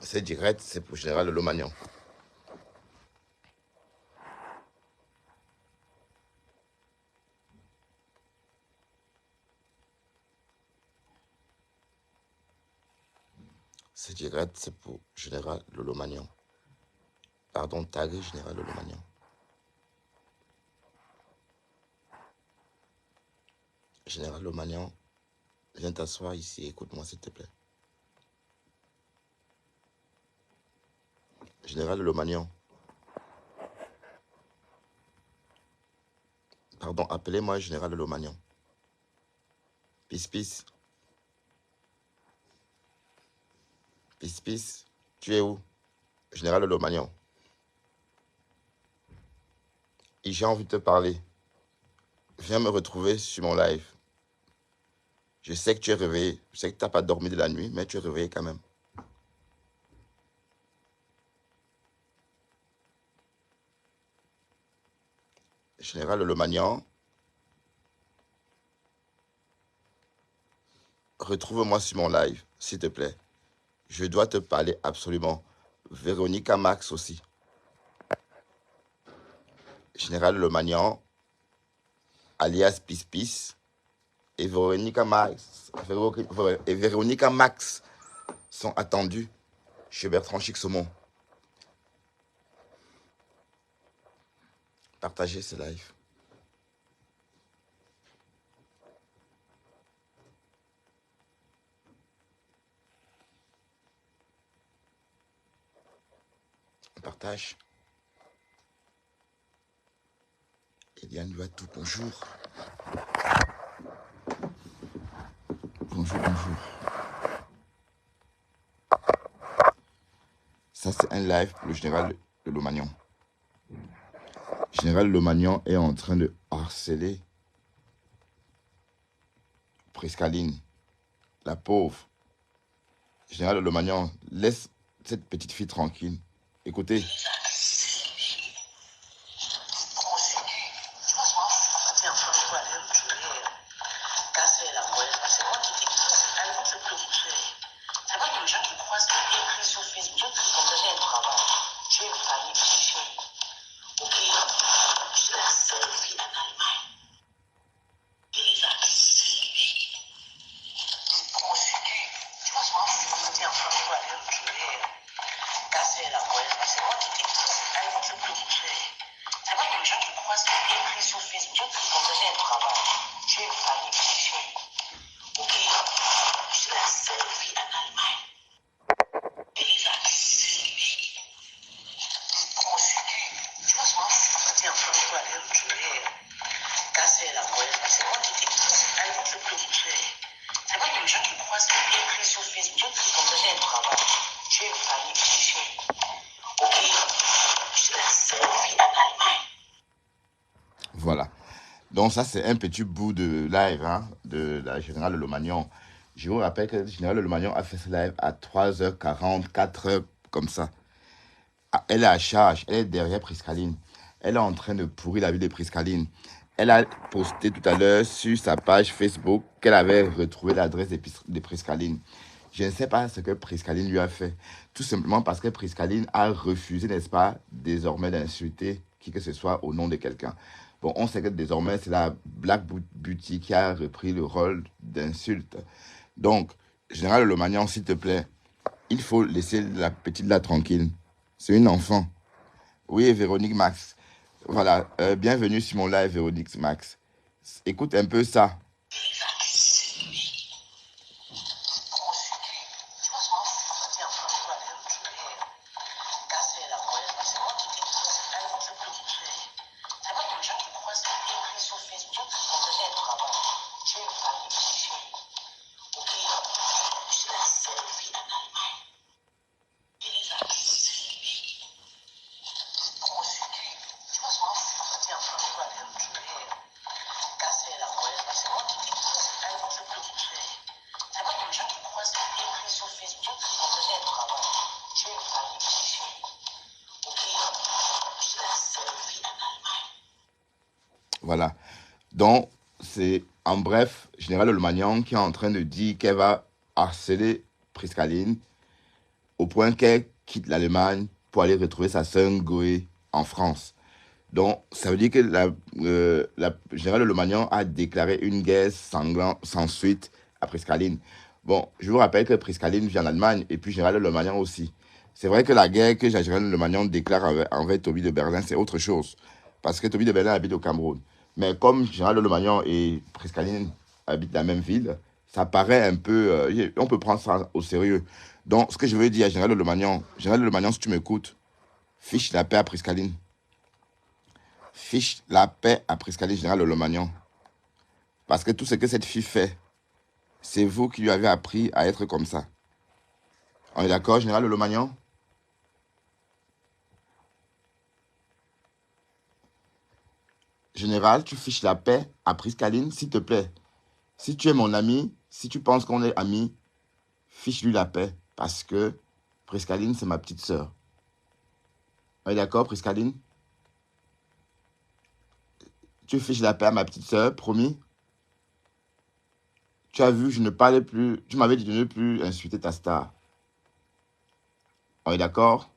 C'est direct, c'est pour Général Lomagnan. C'est direct, c'est pour Général Lomagnan. Pardon, tagué Général Lomagnan. Général Lomagnan, viens t'asseoir ici, écoute-moi s'il te plaît. Général Lomagnan. Pardon, appelez-moi Général Lomagnan. Pis pis. Pis pis. Tu es où? Général Lomagnan. Et j'ai envie de te parler. Viens me retrouver sur mon live. Je sais que tu es réveillé. Je sais que tu n'as pas dormi de la nuit, mais tu es réveillé quand même. Général Lomagnan. Retrouve-moi sur mon live, s'il te plaît. Je dois te parler absolument. Véronica Max aussi. Général Lomagnan, alias Pis Pis, et Véronica Max sont attendus chez Bertrand Chixomon. Partagez ce live. On partage. Eliane Luatou, bonjour. Bonjour, bonjour. Ça, c'est un live pour le général de Lomagnan. Général Lomagnan est en train de harceler Prescaline, la pauvre. Général Lomagnan, laisse cette petite fille tranquille. Écoutez. Voilà. Donc ça, c'est un petit bout de live de la Générale Lomagnan. Je vous rappelle que la Générale Lomagnan a fait ce live à 3h40, 4h, comme ça. Elle est à charge, elle est derrière Prescaline. Elle est en train de pourrir la vie de Prescaline. Elle a posté tout à l'heure sur sa page Facebook qu'elle avait retrouvé l'adresse de Prescaline. Je ne sais pas ce que Prescaline lui a fait. Tout simplement parce que Prescaline a refusé, n'est-ce pas, désormais d'insulter qui que ce soit au nom de quelqu'un. Bon, on sait que désormais, c'est la Black Beauty qui a repris le rôle d'insulte. Donc, Général Lomagnan, s'il te plaît, il faut laisser la petite là tranquille. C'est une enfant. Oui, Véronique Max. Voilà, bienvenue sur mon live, Véronique Max. Écoute un peu ça. Voilà. Donc, c'est en bref, Général Lomagnan qui est en train de dire qu'elle va harceler Prescaline au point qu'elle quitte l'Allemagne pour aller retrouver sa sœur Ngoé en France. Donc, ça veut dire que la générale Lomagnon a déclaré une guerre sanglante sans suite à Prescaline. Bon, je vous rappelle que Prescaline vit en Allemagne et puis général Lomagnon aussi. C'est vrai que la guerre que général Lomagnon déclare envers Toby de Berlin, c'est autre chose. Parce que Toby de Berlin habite au Cameroun. Mais comme général Lomagnon et Prescaline habitent la même ville, ça paraît un peu... on peut prendre ça au sérieux. Donc, ce que je veux dire à général Lomagnon, si tu m'écoutes, fiche la paix à Prescaline. Fiche la paix à Prescaline général Lomagnon. Parce que tout ce que cette fille fait, c'est vous qui lui avez appris à être comme ça. On est d'accord, général Lomagnon? Général, tu fiches la paix à Prescaline, s'il te plaît. Si tu es mon ami, si tu penses qu'on est amis, fiche-lui la paix. Parce que Prescaline, c'est ma petite sœur. On est d'accord, Prescaline? Tu fiches la paix à ma petite sœur, promis? Tu as vu, je ne parlais plus. Tu m'avais dit de ne plus insulter ta star. On est d'accord?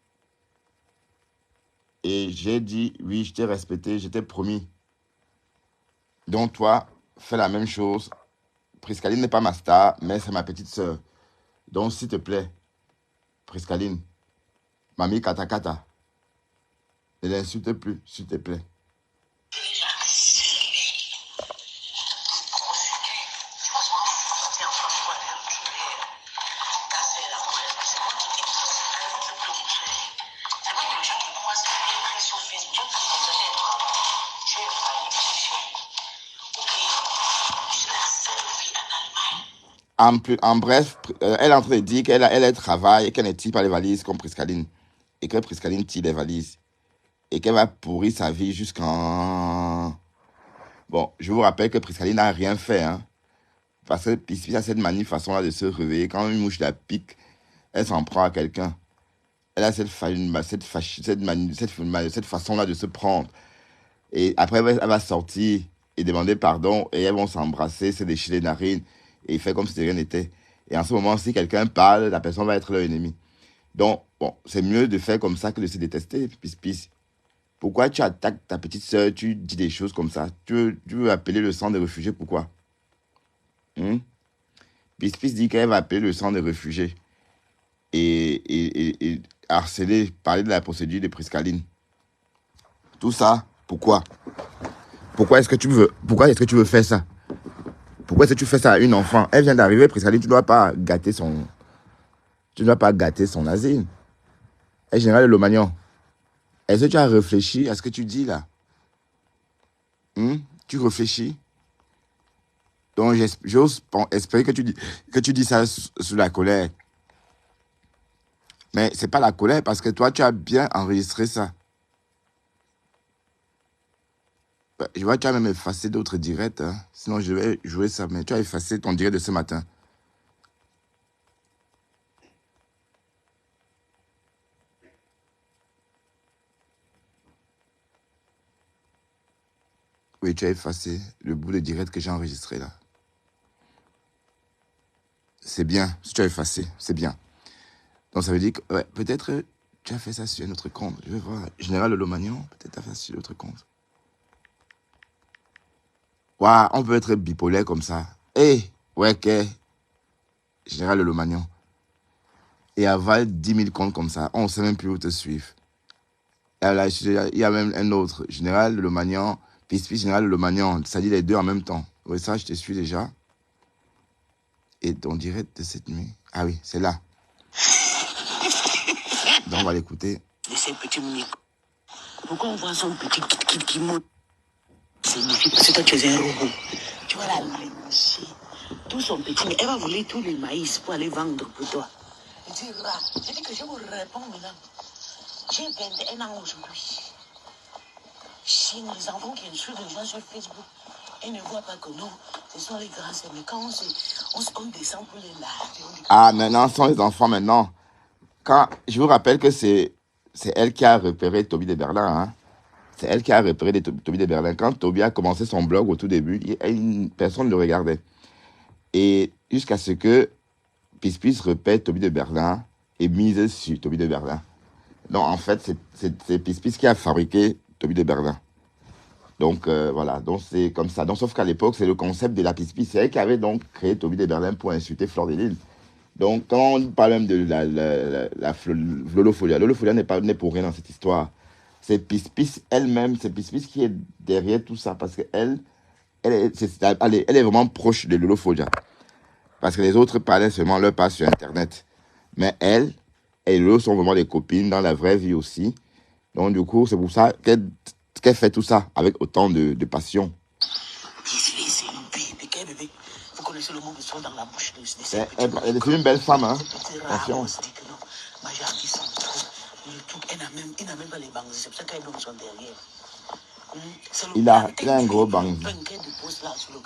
Et j'ai dit, oui, je t'ai respecté, je t'ai promis. Donc toi, fais la même chose. Prescaline n'est pas ma star, mais c'est ma petite sœur. Donc s'il te plaît, Prescaline, mamie kata kata, ne l'insulte plus, s'il te plaît. En bref, elle est en train de dire elle travaille et qu'elle ne tire pas les valises comme Prescaline. Et que Prescaline tire les valises. Et qu'elle va pourrir sa vie jusqu'en... Bon, je vous rappelle que Prescaline n'a rien fait. Hein, parce que Pispi a cette façon-là de se réveiller. Quand une mouche la pique, elle s'en prend à quelqu'un. Elle a cette façon-là de se prendre. Et après, elle va sortir et demander pardon. Et elles vont s'embrasser, se déchirer les narines. Et il fait comme si de rien n'était. Et en ce moment, si quelqu'un parle, la personne va être leur ennemi. Donc, bon, c'est mieux de faire comme ça que de se détester, pis. Pourquoi tu attaques ta petite sœur, tu dis des choses comme ça? Tu veux appeler le sang des réfugiés, pourquoi? Pis dit qu'elle va appeler le sang des réfugiés. Et harceler, parler de la procédure de Prescaline. Tout ça, pourquoi? Pourquoi est-ce que tu veux faire ça? Pourquoi est-ce que tu fais ça à une enfant? Elle vient d'arriver, Prescaline, tu ne dois pas gâter son asile. Et général Lomagnon, est-ce que tu as réfléchi à ce que tu dis là? Tu réfléchis? Donc j'ose espérer que tu dis ça sous la colère. Mais c'est pas la colère parce que toi, tu as bien enregistré ça. Je vois que tu as même effacé d'autres directs. Hein. Sinon, je vais jouer ça. Mais tu as effacé ton direct de ce matin. Oui, tu as effacé le bout de direct que j'ai enregistré là. C'est bien. Si tu as effacé, c'est bien. Donc, ça veut dire que ouais, peut-être tu as fait ça sur un autre compte. Je vais voir. Général Lomagnon, peut-être tu as fait ça sur l'autre compte. Waouh, on peut être bipolaire comme ça. Ouais, que Général Lomagnon. Et avoir 10 000 comptes comme ça. On ne sait même plus où te suivre. Et là, il y a même un autre. Général Lomagnon, Pispi, Général Lomagnon. Ça dit les deux en même temps. Oui, ça, je te suis déjà. Et ton direct de cette nuit. Ah oui, c'est là. Donc, on va l'écouter. De ces petits micros. Pourquoi on voit son petit kit qui monte? C'est magnifique parce que toi, tu es un robot. Tu vas la lyncher. Tout son petit, elle va voler tous les maïs pour aller vendre pour toi. Je dis que je vous réponds maintenant. J'ai 21 ans aujourd'hui. Chez les enfants qui insultent les gens sur Facebook, ils ne voient pas que nous, ce sont les grands. Mais quand on descend pour les laver. Ah, maintenant, ce sont les enfants maintenant. Je vous rappelle que c'est elle qui a repéré Toby de Berlin. Hein. C'est elle qui a repéré Toby de Berlin. Quand Toby a commencé son blog au tout début, personne ne le regardait. Et jusqu'à ce que Pispis repère Toby de Berlin et mise sur Toby de Berlin. Donc, en fait, c'est Pispis qui a fabriqué Toby de Berlin. Donc, voilà. Donc, c'est comme ça. Donc, sauf qu'à l'époque, c'est le concept de la Pispis. C'est elle qui avait donc créé Toby de Berlin pour insulter Fleur de Lille. Donc, quand on parle même de la Lolofolia, Lolofolia n'est pour rien dans cette histoire. C'est Pispis elle-même, c'est Pispis qui est derrière tout ça. Parce qu'elle elle est vraiment proche de Lolofolia. Parce que les autres parlaient seulement leur part sur Internet. Mais elle et Lolo sont vraiment des copines dans la vraie vie aussi. Donc, du coup, c'est pour ça qu'elle fait tout ça avec autant de passion. Vous connaissez le mot qui sort dans la bouche de ces Elle petits. est une belle femme, hein. Attention. Il n'a même pas les bangs. C'est pour ça qu'elle donne son derrière. Il a un gros bangzi.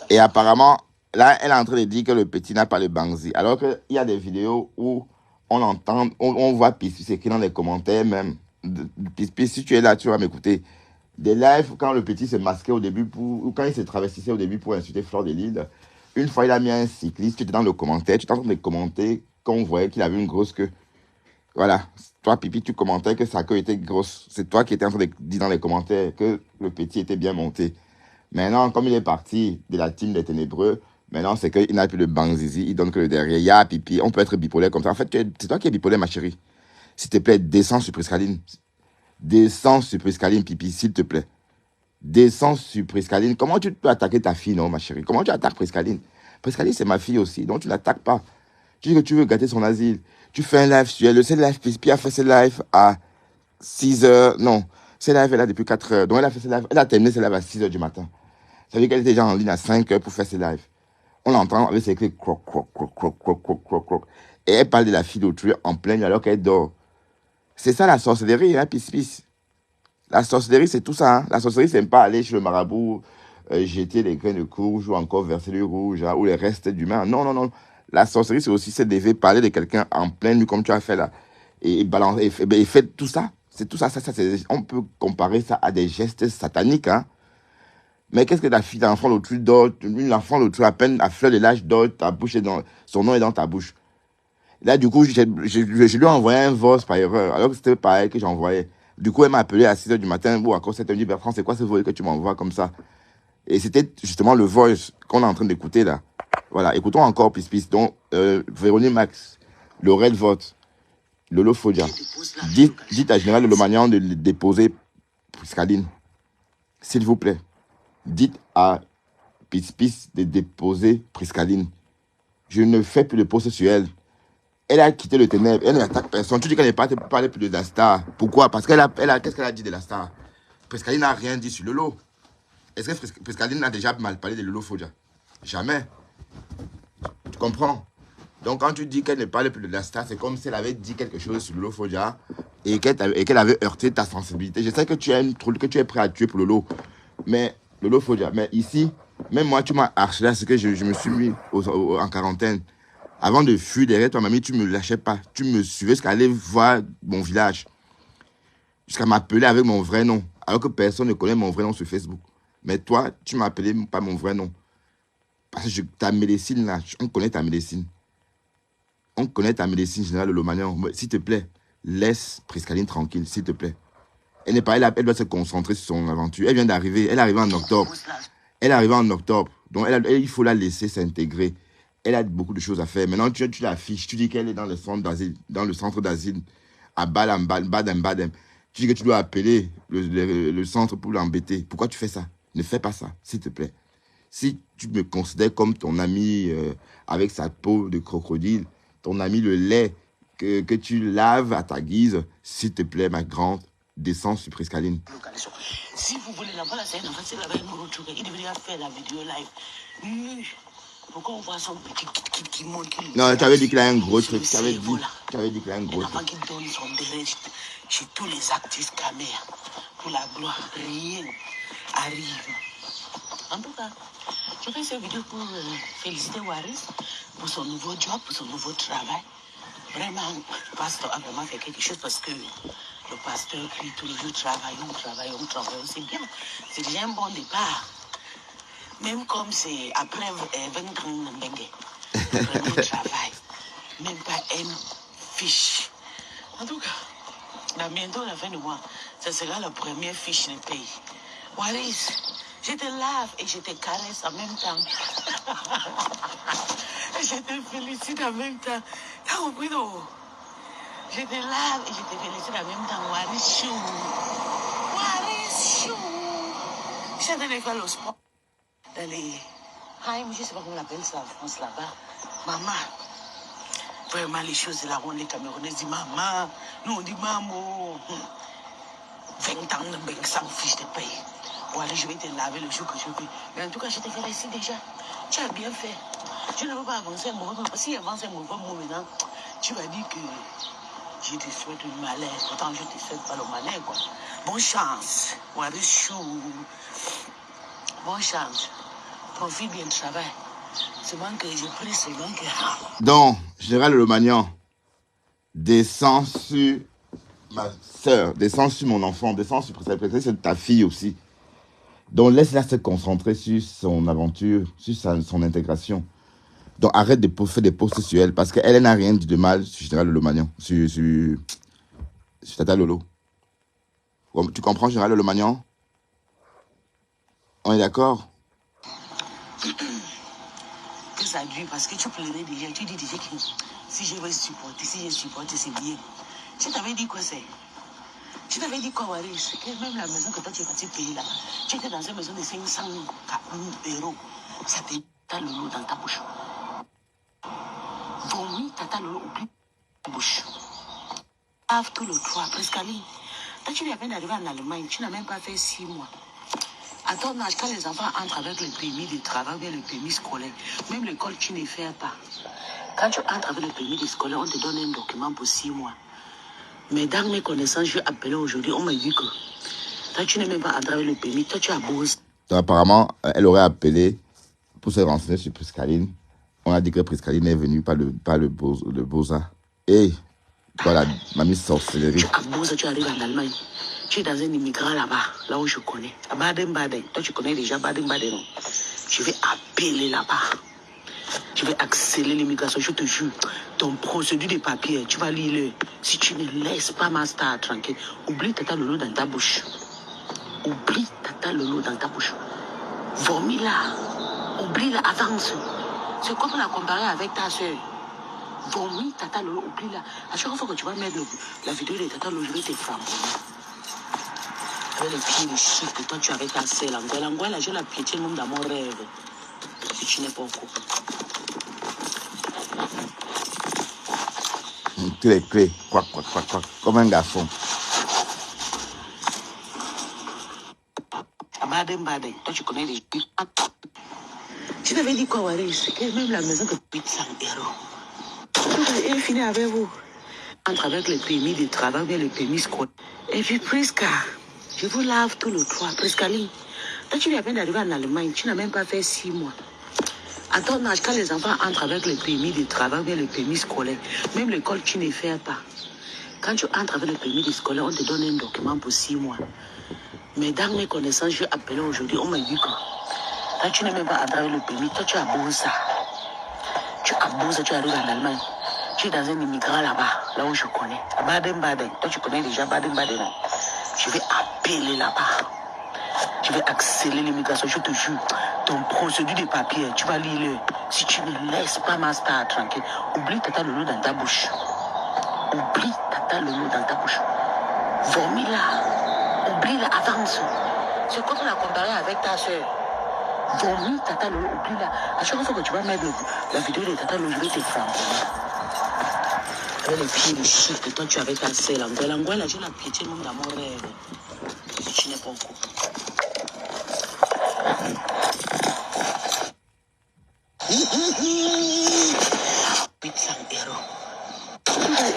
Et apparemment, là, elle est en train de dire que le petit n'a pas le bangzi. Alors qu'il y a des vidéos où on entend, on voit Pispis écrit dans les commentaires même. Pispis, si tu es là, tu vas m'écouter. Des lives, quand le petit se masquait au début, ou quand il se travestissait au début pour insulter Fleur de Lille, une fois il a mis un cycliste, tu étais dans le commentaire, tu étais en train de commenter qu'on voyait qu'il avait une grosse queue. Voilà. Toi, Pipi, tu commentais que sa queue était grosse. C'est toi qui étais en train de dire dans les commentaires que le petit était bien monté. Maintenant, comme il est parti de la team des ténébreux, maintenant, c'est qu'il n'a plus le bangzizi, il donne que le derrière. Il y a Pipi, on peut être bipolaire comme ça. En fait, c'est toi qui es bipolaire, ma chérie. S'il te plaît, descends sur Priscaline. Descends sur Priscaline, Pipi, s'il te plaît. Descends sur Priscaline. Comment tu peux attaquer ta fille, non, ma chérie? Comment tu attaques Priscaline? Priscaline, c'est ma fille aussi, donc tu ne l'attaques pas. Tu dis que tu veux gâter son asile. Tu fais un live sur elle. Le live, Pipi a fait ses lives à 6 heures. Non, ses lives, elle a depuis 4 heures. Donc, elle a fait ses lives. Elle a terminé ses lives à 6 heures du matin. Ça veut dire qu'elle était déjà en ligne à 5 heures pour faire ses lives. On l'entend avec ses clés croc, croc, croc, croc, croc, croc, croc, croc. Et elle parle de la fille d'autrui en pleine nuit alors qu'elle dort. C'est ça la sorcellerie, hein, Pispis. La sorcellerie, c'est tout ça. Hein. La sorcellerie, c'est pas aller chez le marabout, jeter les grains de courge ou encore verser le rouge hein, ou les restes d'humains. Non, non, non. La sorcellerie, c'est aussi se lever, parler de quelqu'un en pleine nuit comme tu as fait là. Et balancer, et fait tout ça. C'est tout ça. On peut comparer ça à des gestes sataniques. Hein. Mais qu'est-ce que ta fille, l'enfant l'autre dort, l'enfant l'autre à peine à fleur de l'âge dort, ta bouche est dans, son nom est dans ta bouche. Là, du coup, je lui ai envoyé un voice par erreur, alors que c'était pareil que j'envoyais. Du coup, elle m'a appelé à 6 h du matin, ou encore 7 h, elle me dit, Bertrand, c'est quoi ce voice que tu m'envoies comme ça? Et c'était justement le voice qu'on est en train d'écouter là. Voilà, écoutons encore Pispis. Donc, Véronique Max, Laurel Vote, Lolo Fodia. Dites à Général Lomagnan de déposer Priscaline. S'il vous plaît. Dites à Pispis de déposer Priscaline. Je ne fais plus de poste sur elle. Elle a quitté le ténèbre. Elle n'attaque personne. Tu dis qu'elle n'est pas parler plus de la star. Pourquoi? Parce qu'est-ce qu'elle a dit de la star? Priscaline n'a rien dit sur Lolo. Est-ce que Priscaline a déjà mal parlé de Lolo Fodia? Jamais. Tu comprends? Donc, quand tu dis qu'elle ne parle plus de la star, c'est comme si elle avait dit quelque chose sur Lolo Fodia et qu'elle avait heurté ta sensibilité. Je sais que tu es prêt à tuer pour Lolo. Mais, Lolo Fodia, mais ici, même moi, tu m'as harcelé à ce que je me suis mis en quarantaine. Avant de fuir derrière toi, mamie, tu ne me lâchais pas. Tu me suivais jusqu'à aller voir mon village. Jusqu'à m'appeler avec mon vrai nom. Alors que personne ne connaît mon vrai nom sur Facebook. Mais toi, tu m'as appelé pas mon vrai nom. Parce que ta médecine, là, on connaît ta médecine. On connaît ta médecine générale de Lomagnan. S'il te plaît, laisse Priscaline tranquille, s'il te plaît. Elle n'est pas là, elle doit se concentrer sur son aventure. Elle vient d'arriver, elle est arrivée en octobre. Elle est arrivée en octobre. Donc, il faut la laisser s'intégrer. Elle a beaucoup de choses à faire. Maintenant, tu l'affiches. Tu dis qu'elle est dans le centre d'asile, à Badem. Tu dis que tu dois appeler le centre pour l'embêter. Pourquoi tu fais ça? Ne fais pas ça, s'il te plaît. Si tu me considères comme ton ami avec sa peau de crocodile, ton ami le lait que tu laves à ta guise, s'il te plaît, ma grande, descends sur Priscaline. Si vous voulez l'enfant, là, c'est un enfant, c'est là-bas, il devrait faire la vidéo live. Pourquoi on voit son petit kit qui monte? Non, tu avais dit qu'il a un gros truc. Tu avais dit qu'il a un gros truc. L'enfant qui donne son délai chez tous les artistes caméras. Pour la gloire, rien arrive. En tout cas, je fais cette vidéo pour féliciter Waris pour son nouveau job, pour son nouveau travail. Vraiment, le pasteur a vraiment fait quelque chose parce que le pasteur crie tous les jours, travaillons, c'est bien. C'est déjà un bon départ. Même comme c'est après 20 ans, après mon travail, même pas une fiche En tout cas, bientôt la fin du mois, ça sera la première fiche de paye. Waris, je te lave et je te caresse en même temps. Et je te félicite en même temps. T'as compris, non? Je te lave et je te félicite en même temps. Waris chou. Waris chou. Je suis en train de faire le sport. Dans les... je ne sais pas comment on appelle ça en France là-bas. Maman. Vraiment, les choses là, on les Camerounais disent maman. Nous, on dit maman. 20 ans de bain sans fiche de paye. Voilà, je vais te laver le jour que je veux. Mais en tout cas, je te fais ici déjà. Tu as bien fait. Je ne veux pas avancer un mauvais moment. Parce que si avance un mauvais moment maintenant, tu vas dire que je te souhaite une malheur. Pourtant, je ne te souhaite pas le malheur, quoi. Bonne chance. Voilà, chou. Bonne chance. Profite bien du travail. Seulement que j'ai pris seulement que... Donc, Général Lomagnan, descends sur ma soeur, descends sur mon enfant, descends sur c'est ta fille aussi. Donc, laisse-la se concentrer sur son aventure, sur son intégration. Donc, arrête de faire des posts sur elle, parce qu'elle n'a rien dit de mal sur Général Lomagnan, sur Tata Lolo. Tu comprends, Général Lomagnan? On est d'accord? Que ça dure, parce que tu pleurais déjà, tu dis déjà que si je veux supporter, si je supporte, c'est bien. Tu t'avais dit quoi c'est? Tu t'avais dit quoi, Waris? Que même la maison que toi tu es parti payer là, tu étais dans une maison de 500 euros. Ça te tata Lolo dans ta bouche. Vomi, tata Lolo, oublie ta bouche. Lave tout le toit, presque à lui. Toi, tu viens à peine d'arriver en Allemagne, tu n'as même pas fait 6 mois. À ton âge, quand les enfants entrent avec le permis de travail, bien le permis scolaire, même l'école, tu ne fais pas. Quand tu entres avec le permis de scolaire, on te donne un document pour 6 mois. Mais dans mes connaissances, je vais appeler aujourd'hui, on m'a dit que toi, tu n'es même pas entré avec le permis, toi, tu as bossé. Donc, apparemment, elle aurait appelé pour se renseigner sur Priscaline. On a dit que Priscaline est venue par le Beaux-Arts. Et voilà, mamie sorcellerie. Tu as bossé, tu arrives en Allemagne. Tu es dans un immigrant là-bas, là où je connais. À Baden-Baden. Toi, tu connais déjà Baden-Baden, non? Je vais appeler là-bas. Je vais accélérer l'immigration, je te jure. Ton procédure de papier, tu vas lire-le. Si tu ne laisses pas ma star tranquille, oublie tata Lolo dans ta bouche. Oublie tata Lolo dans ta bouche. Vomis là. Oublie là, avance. C'est comme la comparer avec ta soeur. Vomis tata Lolo, oublie là. À chaque fois que tu vas mettre la vidéo de tata Lolo, je vais te frapper. Avec les pieds de chic que toi tu as avec ta soeur. L'angoisse, là, je la piétine même dans mon rêve. Si tu n'es pas au courant. Clé, quoi, comme un garçon. À Baden-Baden, toi tu connais les... Tu t'avais dit quoi, Waris? Que même la maison que 800 euros. Elle finit avec vous. Entre avec le permis de travail, bien le permis scolaire. Et puis, Prisca, je vous lave tout le toit. Priscaline, toi tu viens à peine d'arriver en Allemagne, tu n'as même pas fait 6 mois. À ton âge, quand les enfants entrent avec le permis de travail, bien le permis scolaire, même l'école, tu ne fais pas. Quand tu entres avec le permis de scolaire, on te donne un document pour 6 mois. Mais dans mes connaissances, je vais appeler aujourd'hui, on m'a dit que toi, tu n'es même pas entré avec le permis, toi, tu as bossé. Tu as bossé, tu arrives en Allemagne. Tu es dans un immigrant là-bas, là où je connais. À Baden-Baden. Toi, tu connais déjà Baden-Baden. Je vais appeler là-bas. Je vais accélérer l'immigration, je te jure. Ton procédure de papier, tu vas lire-le. Si tu ne laisses pas ma star tranquille, oublie tata Lolo dans ta bouche. Oublie tata Lolo dans ta bouche. Vomis là. Oublie là, avance. C'est comme la comparer avec ta soeur. Vomis tata Lolo, oublie là. À chaque fois que tu vas mettre la vidéo de tata Lolo, je vais te frapper. Avec les pieds de chic que toi tu avais ta soeur. L'angoisse, là, je la piétine même dans mon rêve. Si tu n'es pas au courant.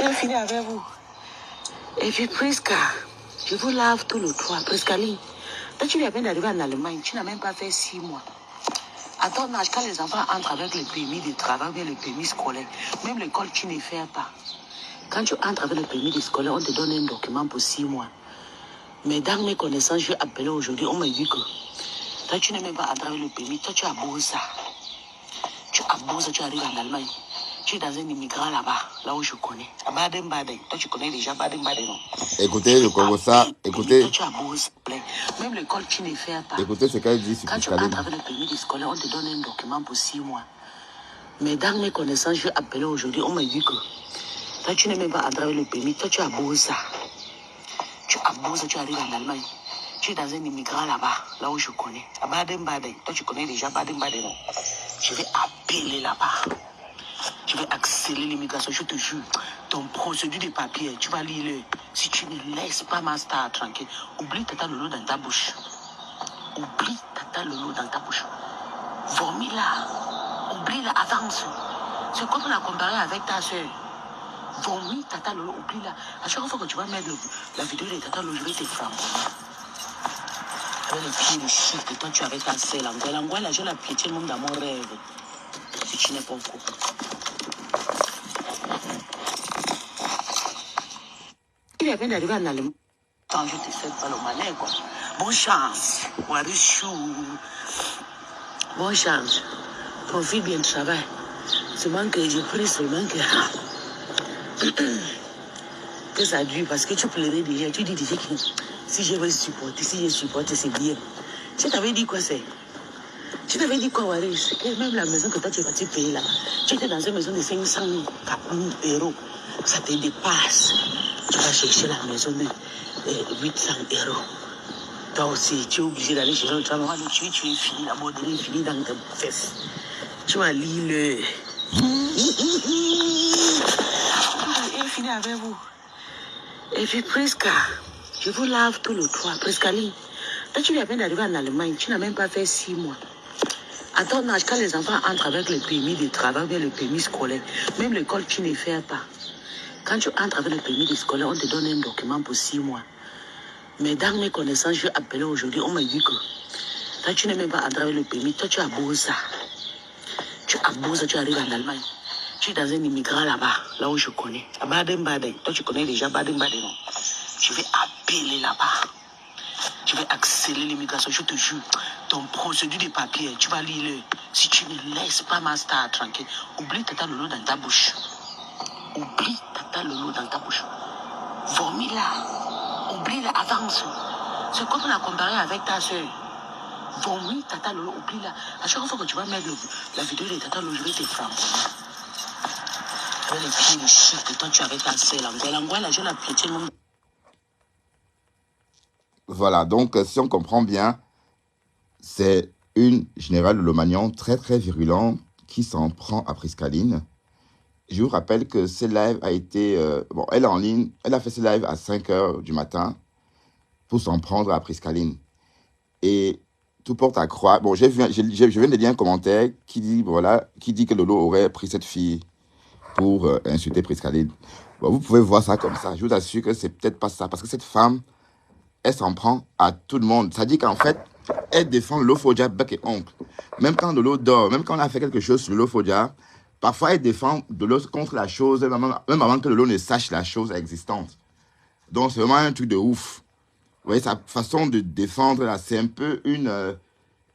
Elle finit avec vous. Et puis, Prisca, je vous lave tout le toit. Priscaline, toi, tu viens à peine d'arriver en Allemagne, tu n'as même pas fait 6 mois. À ton âge, quand les enfants entrent avec le permis de travail, bien le permis scolaire, même l'école, tu ne fais pas. Quand tu entres avec le permis de scolaire, on te donne un document pour 6 mois. Mais dans mes connaissances, je vais appeler aujourd'hui, on m'a dit que toi, tu n'es même pas entré avec le permis, toi, tu as bossé. Tu as bossé, tu arrives en Allemagne. Tu es dans un immigrant là-bas, là où je connais. À Baden-Baden. Toi, tu connais déjà Baden-Baden, non? Écoutez le Congo ça, écoutez. Toi, tu as beau, s'il te plaît. Même l'école, tu ne fais pas. Écoutez ce qu'elle dit sur Quand tu Priscaline. entres avec le permis de scolaire, on te donne un document pour 6 mois. Mais dans mes connaissances, je vais appeler aujourd'hui, on m'a dit que toi, tu n'es même pas entré avec le permis. Toi, tu as beau ça. Tu as beau ça, tu arrives en Allemagne. Tu es dans un immigrant là-bas, là où je connais. À Baden-Baden. Toi, tu connais déjà Baden-Baden, non? Je vais appeler là-bas. Je vais accélérer l'immigration, je te jure. Ton procédure de papier, tu vas lire-le. Si tu ne laisses pas ma star tranquille, oublie tata lolo dans ta bouche. Oublie tata lolo dans ta bouche. Vomis-la. Oublie-la, avance. C'est comme la comparer avec ta soeur. Vomis tata lolo, oublie-la. À chaque fois que tu vas mettre la vidéo de tata lolo, je vais te frapper. Avec les pieds de shit que toi tu as avec ta soeur. L'angoisse, je la piétine même dans mon rêve. Si tu n'es pas au courant. Il vient d'arriver en Allemagne. Quand je te fais pas le malin, quoi. Bonne chance. Warichou. Bonne chance. Profite bien du travail. Seulement que j'ai pris seulement que ça dure parce que tu pleurais déjà. Tu dis déjà que si je veux supporter, c'est bien. Tu t'avais dit quoi c'est? Tu t'avais dit quoi, Waris? Que même la maison que toi tu es parti payer là, tu étais dans une maison de 500 000 euros. Ça te dépasse. Tu vas chercher la maison de 800 euros. Toi aussi, tu es obligé d'aller chez un travail. Tu es fini, la borderie est finie dans tes fesses. Tu vas lire le. Il est fini avec vous. Et puis, Prisca, je vous lave tout le toit. Priscaline, toi, tu viens d'arriver en Allemagne. Tu n'as même pas fait 6 mois. À ton âge, quand les enfants entrent avec le permis de travail ou le permis scolaire, même l'école, tu ne fais pas. Quand tu entres avec le permis de scolaire, on te donne un document pour 6 mois. Mais dans mes connaissances, je vais appeler aujourd'hui, on m'a dit que toi, tu n'es même pas entré avec le permis. Toi, tu as beau ça. Tu as beau ça, tu arrives en Allemagne. Tu es dans un immigrant là-bas, là où je connais. À Baden-Baden. Toi, tu connais déjà Baden-Baden, non? Je vais appeler là-bas. Je vais accélérer l'immigration, je te jure. Ton procédure de papier, tu vas lire-le. Si tu ne laisses pas ma star tranquille, oublie tata lolo dans ta bouche. Oublie tata lolo dans ta bouche. Vomis-la. Oublie-la, avance. C'est comme la comparer avec ta soeur. Vomis tata lolo, oublie-la. À chaque fois que tu vas mettre la vidéo de tata lolo, je vais te frapper. Avec les pieds de shit que toi tu as avec ta soeur. L'angoisse, là, je la piétine même. Voilà, donc si on comprend bien, c'est une générale de Lomagnon très très virulente qui s'en prend à Priscaline. Je vous rappelle que ce live a été... bon, elle est en ligne, elle a fait ce live à 5 h du matin pour s'en prendre à Priscaline. Et tout porte à croire... Bon, je viens de lire un commentaire qui dit, voilà, qui dit que Lolo aurait pris cette fille pour insulter Priscaline. Bon, vous pouvez voir ça comme ça. Je vous assure que c'est peut-être pas ça. Parce que cette femme, elle s'en prend à tout le monde. Ça dit qu'en fait, elle défend Lolo Fodia bec et oncle. Même quand Lolo dort, même quand on a fait quelque chose sur Lolo Fodia, parfois elle défend Lolo contre la chose, même avant que Lolo ne sache la chose existante. Donc c'est vraiment un truc de ouf. Vous voyez, sa façon de défendre là, c'est un peu une...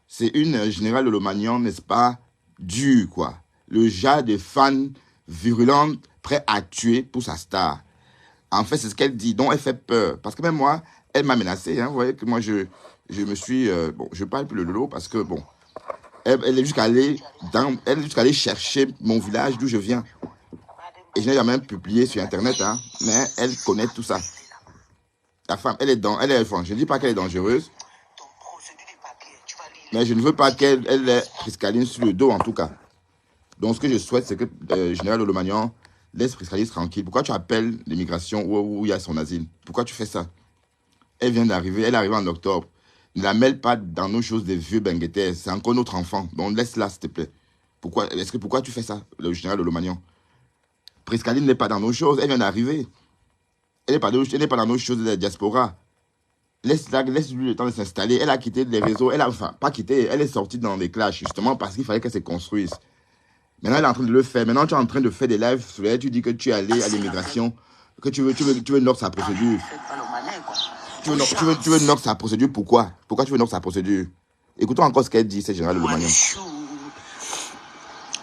c'est une générale de Lomagnon, n'est-ce pas, dure, quoi. Le genre de fans virulente, prêt à tuer pour sa star. En fait, c'est ce qu'elle dit, donc elle fait peur. Parce que même moi, elle m'a menacé, hein, vous voyez que moi, je me suis... bon, je parle plus de Lolo parce que, bon, elle est jusqu'à aller chercher mon village d'où je viens. Et je n'ai jamais publié sur Internet, hein, mais elle connaît tout ça. La femme, elle est enfin, je ne dis pas qu'elle est dangereuse, mais je ne veux pas qu'elle ait Priscaline sur le dos, en tout cas. Donc, ce que je souhaite, c'est que Général de Lomagnon laisse Priscaline tranquille. Pourquoi tu appelles l'immigration où il y a son asile? Pourquoi tu fais ça? Elle vient d'arriver, elle est arrivée en octobre. Ne la mêle pas dans nos choses des vieux benguetés. C'est encore notre enfant. Donc, laisse-la, s'il te plaît. Pourquoi tu fais ça, le Général de Lomagnon? Priscaline n'est pas dans nos choses, elle vient d'arriver. Elle n'est pas dans nos choses de la diaspora. Laisse-lui le temps de s'installer. Elle a quitté les réseaux. Enfin, pas quitté. Elle est sortie dans des clashs, justement, parce qu'il fallait qu'elle se construise. Maintenant, elle est en train de le faire. Maintenant, tu es en train de faire des lives sur elle. Tu dis que tu es allé à l'immigration, que tu veux knock sa procédure. Tu veux knock sa procédure, pourquoi? Pourquoi tu veux knock sa procédure? Écoutons encore ce qu'elle dit, c'est Général de Lomagnon.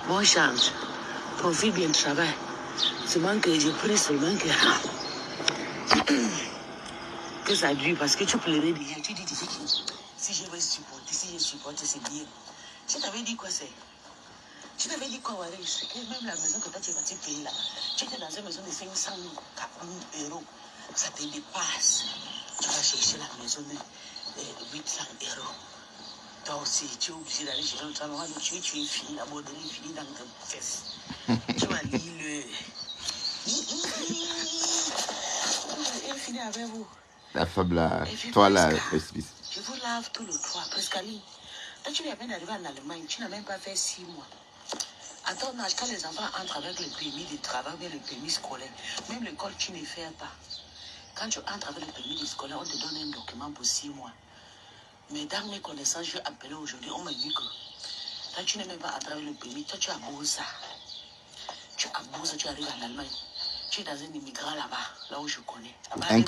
Bonne chance. Profite bien, travail. Seulement que j'ai pris seulement que ça dure parce que tu pleurais déjà. Tu dis déjà que si je veux supporter, c'est bien. Je t'avais dit quoi c'est? Je t'avais dit quoi, Warren? C'est que même la maison que toi tu vas te payer là, tu étais dans une maison de 500 000 euros. Ça te dépasse. Tu vas chercher la maison de 800 euros. Toi aussi, tu es obligé d'aller chez un travail. Tu es fini, la borderie est finie dans tes fesses. Tu vas lire le. Elle finit avec vous. La femme là, Et puis, toi là, presque, Presbyte. je vous lave tous les trois, Prescaline. Toi, tu viens à peine d'arriver en Allemagne, tu n'as même pas fait 6 mois. À ton âge, quand les enfants entrent avec le permis de travail ou le permis scolaire, même l'école, tu ne fais pas. Quand tu entres avec le permis de scolaire, on te donne un document pour 6 mois. Mais dans mes connaissances, je vais appeler aujourd'hui, on m'a dit que quand tu n'es même pas entré avec le permis, toi, tu abuses ça. Tu abuses, tu arrives en Allemagne. Tu es dans un immigrant là-bas, là où je connais. Un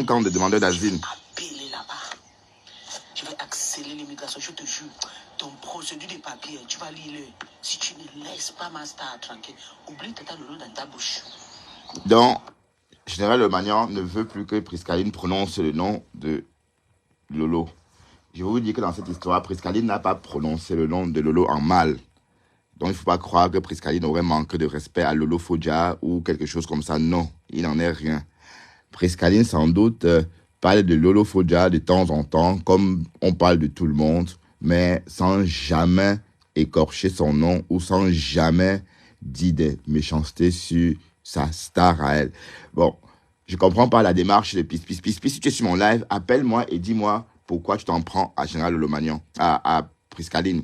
camp de demandeurs d'asile. Appelé là-bas. Je vais accélérer l'immigration, je te jure. Ton procédure de papier, tu vas lire le. Si tu ne laisses pas ma star tranquille, oublie Tata Lolo dans ta bouche. Donc, Général Lemagnan ne veut plus que Priscaline prononce le nom de Lolo. Je vais vous dire que dans cette histoire, Priscaline n'a pas prononcé le nom de Lolo en mal. Donc, il ne faut pas croire que Priscaline aurait manqué de respect à Lolo Fodja ou quelque chose comme ça. Non, il n'en est rien. Priscaline, sans doute, parle de Lolo Fodja de temps en temps, comme on parle de tout le monde, mais sans jamais écorcher son nom ou sans jamais dire des méchancetés sur sa star à elle. Bon, je ne comprends pas la démarche de Pis. Si tu es sur mon live, appelle-moi et dis-moi pourquoi tu t'en prends à Général Lomagnon, à Priscaline.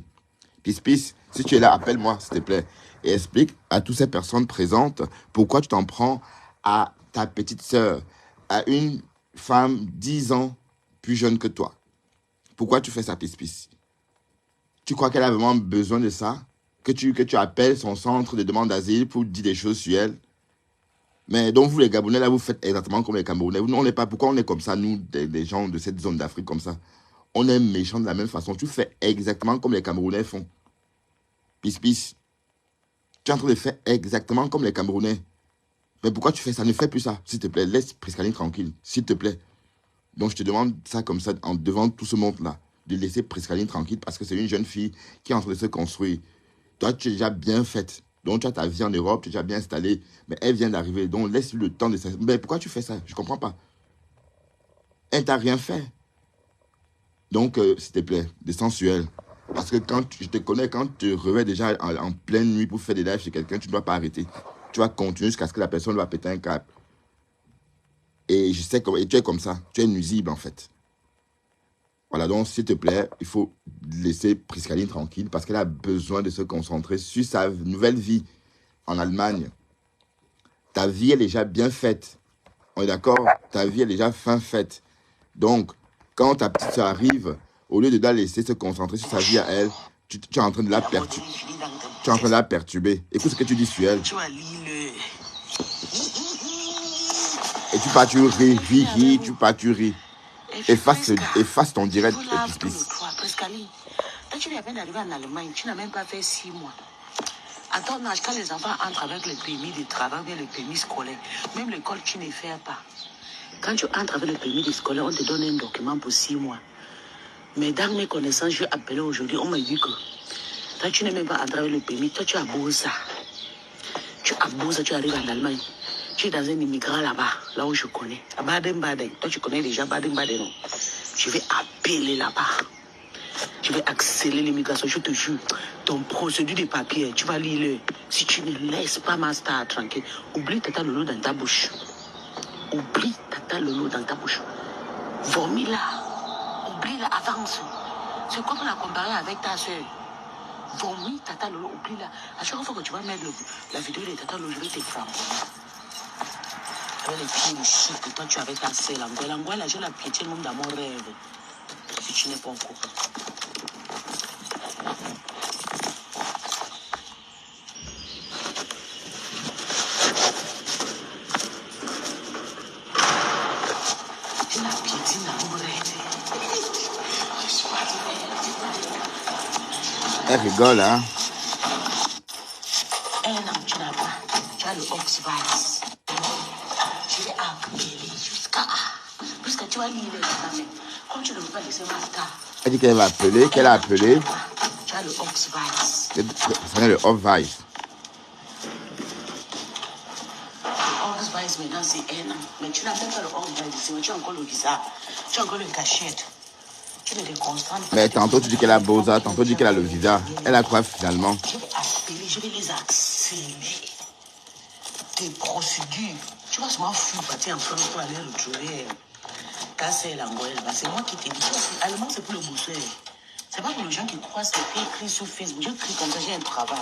Pis, si tu es là, appelle-moi, s'il te plaît, et explique à toutes ces personnes présentes pourquoi tu t'en prends à ta petite sœur, à une femme 10 ans plus jeune que toi. Pourquoi tu fais ça, Pis? Tu crois qu'elle a vraiment besoin de ça? Que tu appelles son centre de demande d'asile pour dire des choses sur elle? Mais donc vous, les Gabonais, là, vous faites exactement comme les Camerounais. Nous, on n'est pas, pourquoi on est comme ça, nous, des gens de cette zone d'Afrique comme ça? On est méchants de la même façon. Tu fais exactement comme les Camerounais font. Pis. Tu es en train de faire exactement comme les Camerounais. Mais pourquoi tu fais ça? Ne fais plus ça, s'il te plaît. Laisse Priscaline tranquille, s'il te plaît. Donc, je te demande ça comme ça, devant tout ce monde-là, de laisser Priscaline tranquille parce que c'est une jeune fille qui est en train de se construire. Toi, tu es déjà bien faite. Donc, tu as ta vie en Europe, tu es déjà bien installée. Mais elle vient d'arriver. Donc, laisse-lui le temps de ça. Mais pourquoi tu fais ça? Je ne comprends pas. Elle t'a rien fait. Donc, s'il te plaît, descends sur elle. Parce que quand je te connais, quand tu te réveilles déjà en pleine nuit pour faire des lives chez quelqu'un, tu ne dois pas arrêter. Tu vas continuer jusqu'à ce que la personne va péter un câble. Et je sais que tu es comme ça. Tu es nuisible, en fait. Voilà, donc, s'il te plaît, il faut laisser Priscaline tranquille parce qu'elle a besoin de se concentrer sur sa nouvelle vie en Allemagne. Ta vie est déjà bien faite. On est d'accord? Ta vie est déjà fin faite. Donc, quand ta petite soeur arrive, au lieu de la laisser se concentrer sur sa vie à elle, tu es en train de la perturber. Tu es en train de la perturber. Écoute ce que tu dis sur elle. Tu vas lire le. Et tu ris, tu ris. Efface ton direct, Pis. Prescaline. Toi, tu viens à peine d'arriver en Allemagne, tu n'as même pas fait 6 mois. À ton âge, quand les enfants entrent avec le permis de travail ou le permis scolaire, même l'école, tu ne fais pas. Quand tu entres avec le permis de scolaire, on te donne un document pour 6 mois. Mais dans mes connaissances, je vais appeler aujourd'hui, on m'a dit que toi, tu n'es même pas entré avec le permis, toi, tu abuses ça. Tu abuses, tu arrives en Allemagne. Tu es dans un immigrant là-bas, là où je connais. À Baden-Baden. Toi, tu connais déjà Baden-Baden, non? Je vais appeler là-bas. Je vais accélérer l'immigration, je te jure. Ton procédure de papier, tu vas lire le. Si tu ne laisses pas ma star tranquille, oublie Tata Lolo dans ta bouche. Oublie Tata Lolo dans ta bouche. Vomis là. Oublie là, avance. C'est comme la comparer avec ta soeur. Vomis Tata Lolo, oublie là. À chaque fois que tu vas mettre la vidéo de Tata Lolo, je vais te frapper. Avec les pieds ici, que toi tu avais ta sœur. L'angoisse, là, je la piétine même dans mon rêve. Si tu n'es pas au courant. Tu la piétines dans mon rêve. Je suis pas. Elle rigole, hein. non, tu n'as pas. Tu as le Oxvice. Je vais appeler jusqu'à tu vas lire les examens. Comme tu ne veux pas laisser ma star. Elle dit qu'elle va appeler, qu'elle a appelé. Tu as le Oxvice. C'est le Oxvice. Oxvice maintenant c'est un an. Mais tu n'as même pas le Oxvice. Tu as encore le visa. Tu as encore le cachette. Tu ne te concentres pas. Mais tantôt tu dis qu'elle a Boza, tantôt tu dis qu'elle a le visa. Elle a quoi finalement? Je vais appeler, je vais les accélérer. Tes procédures. Tu vas seulement fuir partir en France pour aller retrouver Casser l'angoisse. C'est moi qui t'ai dit. Allemand, c'est pour le bosseur. C'est pas pour les gens qui croient ce qui est écrit sur Facebook. J'écris comme ça, j'ai un travail.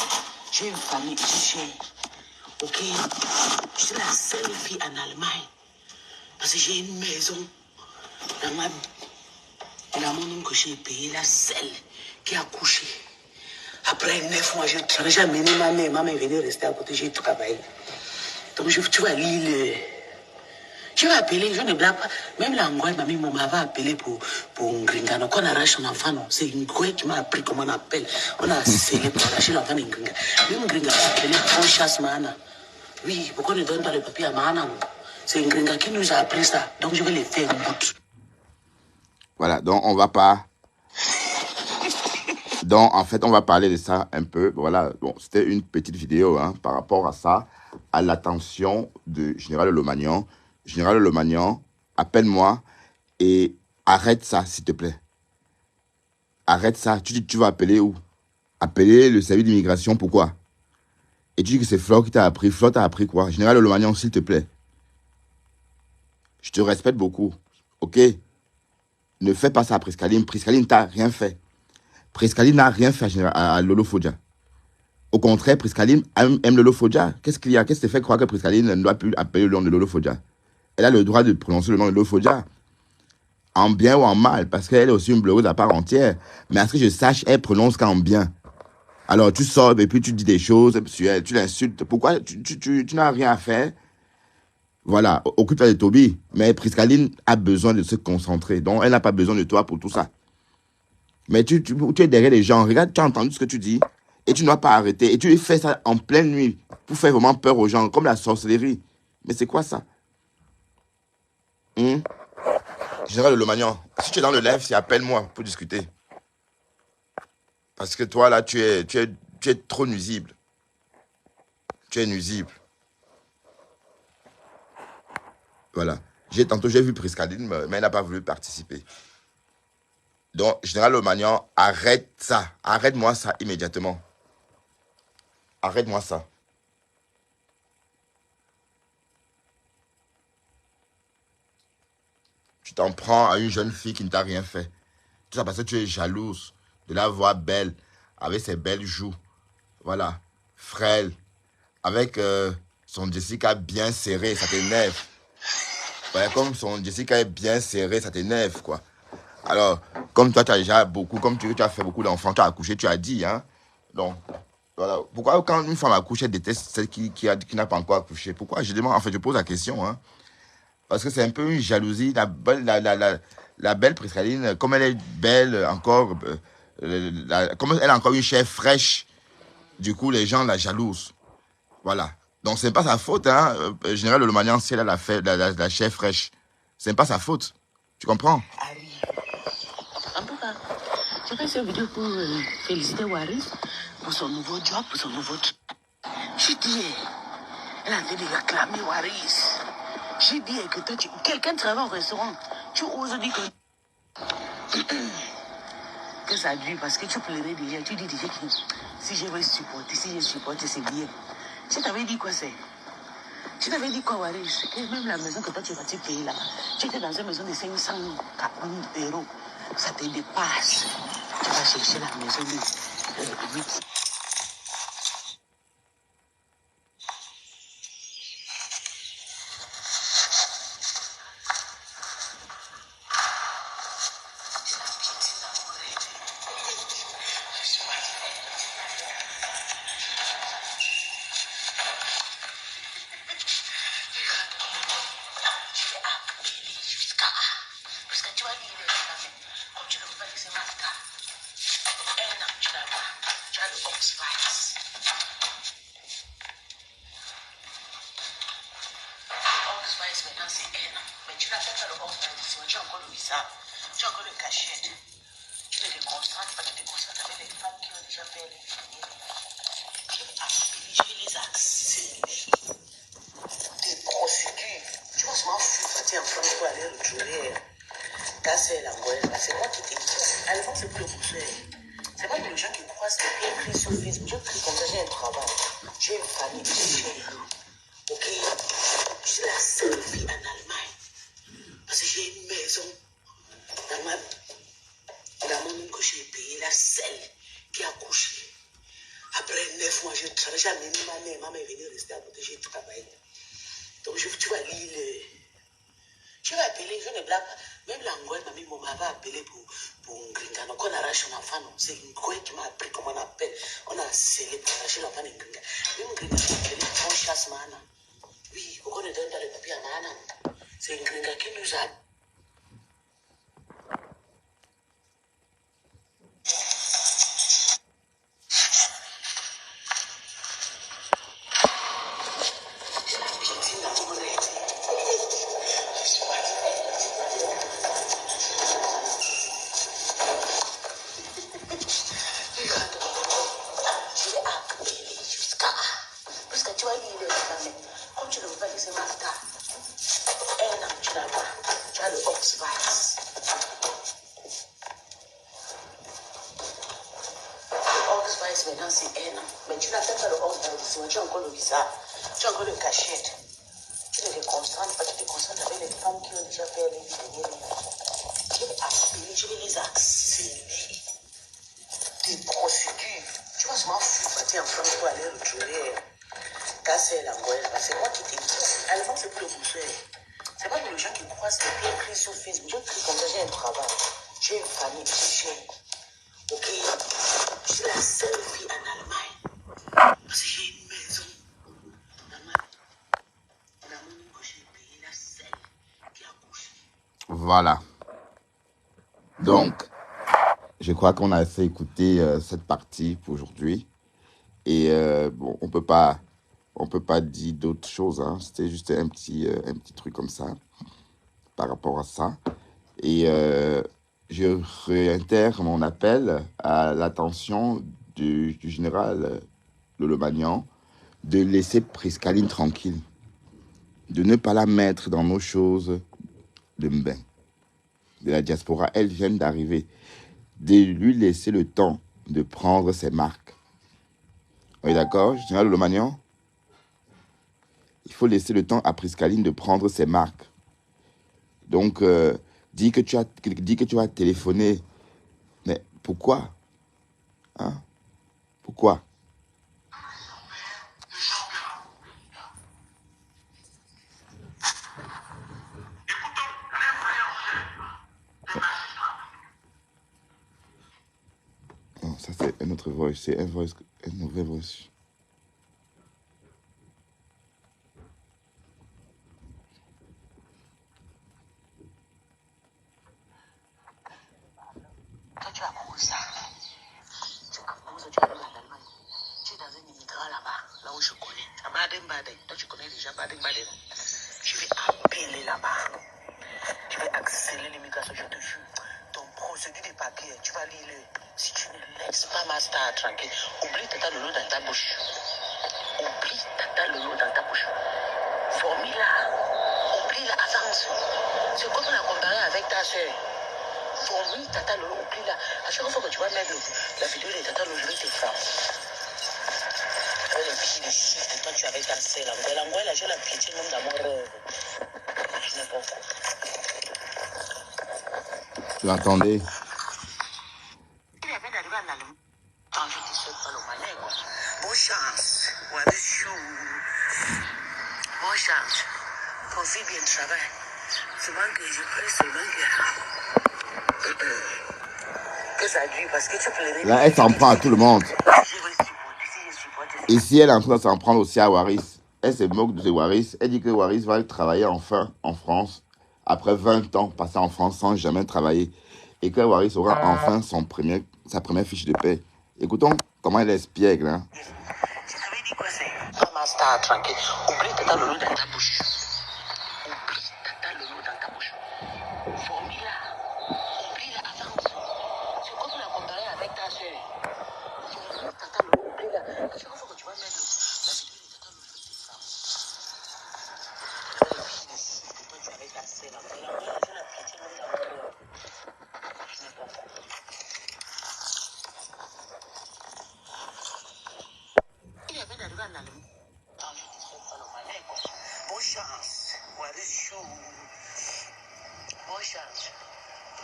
J'ai une famille, j'ai cher. Ok? Je suis la seule fille en Allemagne. Parce que j'ai une maison dans mon nom que j'ai payé, la seule qui a couché. Après 9 mois, je travaille. J'ai amené ma mère. Ma mère venait rester à côté, j'ai travaillé. Donc, tu vas lire. Je vais appeler, je ne blague pas. Même l'angoisse, mamie m'avait appelé pour Ngringa. Donc, on arrache son enfant, non. C'est Ngoué qui m'a appris comment on appelle. On a scellé pour arracher l'enfant de Ngringa. Même Ngringa m'a appelé pour chasse Mahana. Oui, pourquoi on ne donne pas le papier à Mahana? C'est Ngringa qui nous a appris ça. Donc, je vais les faire un bout. Voilà, donc on va pas... Donc, en fait, on va parler de ça un peu. Voilà, bon, c'était une petite vidéo hein, par rapport à ça, à l'attention de Général Lomagnan. Général Lomagnan, appelle-moi et arrête ça, s'il te plaît. Arrête ça. Tu dis que tu vas appeler où? Appeler le service d'immigration, pourquoi? Et tu dis que c'est Flo qui t'a appris. Flo t'a appris quoi? Général Lomagnan, s'il te plaît. Je te respecte beaucoup, ok? Ne fais pas ça à Priscaline. Priscaline t'a rien fait. Priscaline n'a rien fait à Lolo Fodja. Au contraire, Priscaline aime Lolo Fodja. Qu'est-ce qu'il y a? Qu'est-ce qui te fait croire que Priscaline ne doit plus appeler le nom de Lolo Fodja? Elle a le droit de prononcer le nom de Lolo Fodja. En bien ou en mal, parce qu'elle est aussi une blogueuse à part entière. Mais à ce que je sache, elle prononce qu'en bien. Alors tu sors et puis tu dis des choses sur elle, tu l'insultes. Pourquoi tu n'as rien à faire? Voilà, occupe-toi de Toby. Mais Priscaline a besoin de se concentrer. Donc elle n'a pas besoin de toi pour tout ça. Mais tu es derrière les gens. Regarde, tu as entendu ce que tu dis. Et tu ne dois pas arrêter. Et tu fais ça en pleine nuit. Pour faire vraiment peur aux gens. Comme la sorcellerie. Mais c'est quoi ça? Général Lomagnan, si tu es dans le live, appelle-moi pour discuter. Parce que toi, là, tu es trop nuisible. Tu es nuisible. Voilà. Tantôt, j'ai vu Priscaline, mais elle n'a pas voulu participer. Donc, Général Lomagnan, arrête ça. Arrête-moi ça immédiatement. Arrête-moi ça. Tu t'en prends à une jeune fille qui ne t'a rien fait. Tout ça parce que tu es jalouse de la voir belle, avec ses belles joues. Voilà. Frêle. Avec son Jessica bien serré, ça t'énerve. Ouais, comme son Jessica est bien serré, ça t'énerve, quoi. Alors, comme toi, tu as déjà beaucoup, comme tu as fait beaucoup d'enfants, tu as accouché, tu as dit, hein. Donc, voilà. Pourquoi quand une femme accouche, elle déteste celle qui n'a pas encore accouché? Pourquoi? Je demande, en fait, je pose la question, hein. Parce que c'est un peu une jalousie. La belle Priscaline, comme elle est belle encore, comme elle a encore une chair fraîche, du coup, les gens la jalousent. Voilà. Donc, c'est pas sa faute, hein. Général Lomagnan, si elle a la chair fraîche, c'est pas sa faute. Tu comprends? Ah oui. En tout cas, j'ai fait cette vidéo pour féliciter Waris pour son nouveau job, pour son nouveau... J'ai dit, elle a en train de réclamer Waris. J'ai dit que toi, quelqu'un travaille au restaurant. Tu oses dire que ça dure parce que tu plairais déjà. Tu dis déjà que si je veux supporter, c'est bien. Je t'avais dit quoi c'est? Je t'avais dit quoi, Waris? Que même la maison que toi tu vas te payer là, tu étais dans une maison de 500 €. Ça te dépasse. Tu vas chercher la maison de 8. Parce que tu vas lire les examens. Comme tu ne veux pas laisser ma star. Un an, tu n'as pas. Tu as le Oxvice. Vice maintenant c'est un an. Mais tu n'as pas le hors d'addition, tu as encore le visa, tu as encore le cachette. Tu ne te concentres pas, tu te concentres avec les femmes qui ont déjà fait les filles. Je vais les accélérer. Des procédures. Tu vas seulement partir en France pour aller retourner. Casser la gueule. C'est moi qui t'ai dit. À la fin, c'est pour le boucher. C'est pas que les gens qui croient que j'ai écrit sur Facebook. Je crie comme ça, j'ai un travail. J'ai une famille, j'ai chez nous. Ok? Je suis la seule fille en Allemagne. Parce que j'ai une maison dans mon nom que j'ai payé, la seule qui a accouché. Après 9 mois, je travaille. J'ai amené ma mère. Ma mère est venue rester à côté, j'ai travaillé. Donc, tu vas lire je vais appeler, je ne blague pas. Même l'angoisse, ma maman m'avait appelé pour un gringa. Donc, on arrache un enfant. C'est une couette qui m'a appris comment on appelle. On a scellé pour arracher l'enfant d'un gringa. Même un gringa qui m'a appelé pour chasse mana. Oui, on ne donne pas le papier à mana. C'est un gringa qui nous a. Maintenant, c'est un an. Mais tu n'as pas le hors d'addition, tu as encore le visa, tu as encore le cachette. Tu ne te concentres pas, tu te concentres avec les femmes qui ont déjà fait les vidéos. Je vais les accélérer. Des procédures. Tu vas seulement partir en France pour aller retourner. Casser la gueule. C'est moi qui t'ai dit. À la fin, c'est pour le boucher. C'est pas que les gens qui croient que j'ai écrit sur Facebook. Je crie comme ça, j'ai un travail. J'ai une famille, j'ai chez nous. Ok? Je suis la seule fille en Allemagne. Parce que j'ai une maison. Dans mon nom que j'ai payé, la seule qui a accouché. Voilà. Donc, je crois qu'on a assez écouté cette partie pour aujourd'hui. Et bon, on peut pas dire d'autres choses. Hein. C'était juste un petit truc comme ça par rapport à ça. Et je réitère mon appel à l'attention du général Lolomagnan de laisser Priscaline tranquille, de ne pas la mettre dans nos choses de bain. De la diaspora, elle vient d'arriver, de lui laisser le temps de prendre ses marques. Oui, d'accord, général Lolomagnan? Il faut laisser le temps à Priscaline de prendre ses marques. Donc, dis que tu vas téléphoner. Mais pourquoi? Hein? Pourquoi? Non, ça c'est un autre voice. C'est un vrai voice. Toi, tu as commencé ça. Tu commences, tu arrives en Allemagne. Tu es dans un immigrant là-bas, là où je connais. À Baden-Baden. Toi, tu connais déjà Baden-Baden. Je vais appeler là-bas. Je vais accélérer l'immigration, je te jure. Ton procédure de papier, tu vas lire le. Si tu ne laisses pas ma star tranquille, oublie Tata Lolo dans ta bouche. Oublie Tata Lolo dans ta bouche. Formule-la. Oublie-la, avance. C'est comme la comparer avec ta soeur. Formule Tata Lolo, oublie-la. À chaque fois que tu vas mettre la vidéo de Tata Lolo, je vais te frapper. Avec les pieds de shit, toi tu avais ta sœur. L'angoisse, là, j'ai la pitié même dans mon rêve. Je n'ai pas encore. Tu entendais? Il est bien d'arriver en Allemagne. Quand je te souhaite pas le malheur, quoi. Bonne chance. Ouais, monsieur. Bonne chance. Profite bien du travail. Souvent que je prie seulement que ça dure parce que tu plairais. Là, elle s'en prend à tout le monde. Si je supporte. Ici, elle est en train de s'en prendre aussi à Waris. Elle se moque de Waris. Elle dit que Waris va travailler enfin en France après 20 ans passés en France sans jamais travailler. Et que Waris aura enfin sa première fiche de paie. Écoutons comment elle espiègle. Hein. Je t'avais dit quoi c'est? Pas ma star tranquille. Oublie Tata Lolo dans ta bouche. Oublie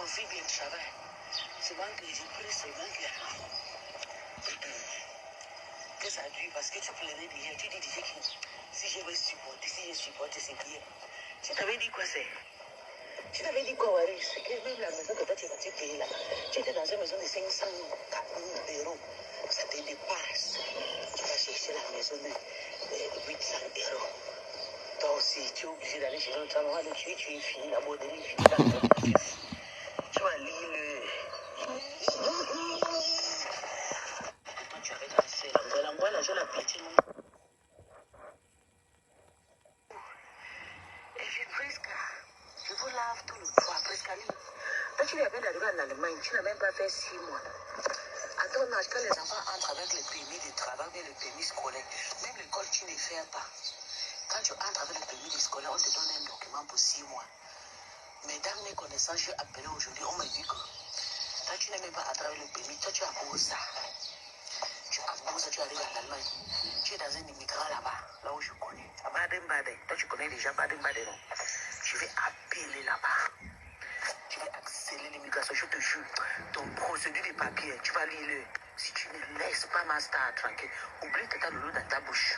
fait bien le travail. C'est moi que j'ai pris, c'est moi qui que ça dure parce que tu plairais déjà. Tu dis déjà que si je veux supporter, si je supporte, c'est bien. Tu t'avais dit quoi c'est? Tu t'avais dit quoi, Waris? Que même la maison que toi tu vas te payer là, tu étais dans une maison de 500 euros. Ça te dépasse. Tu vas chercher la maison de 800 euros. Toi aussi, tu es obligé d'aller chez un travail, tu es fini, la mode est finie. Tu vas lire le. Toi, tu avais dansé l'angoisse, là, je la petite. Et j'ai presque. Je vous lave tout le poids, presque. Toi, tu viens d'arriver en Allemagne, tu n'as même pas fait 6 mois. À ton âge, quand les enfants entrent avec le permis de travail et le permis scolaire, même l'école, tu ne fais pas. Quand tu entres avec le permis de scolaire, on te donne un document pour 6 mois. Mais dans mes connaissances, je appelé aujourd'hui, on m'a dit que toi, tu n'as même pas attrapé le permis, toi, tu as beau ça. Tu as beau ça, tu arrives en Allemagne. Tu es dans un immigrant là-bas, là où je connais. À Baden-Baden. Toi, tu connais déjà Baden-Baden, non? Tu vais appeler là-bas. Tu vas accélérer l'immigration, je te jure. Ton procédure de papier, tu vas lire le. Si tu ne laisses pas Master tranquille, oublie que tu as le lot dans ta bouche.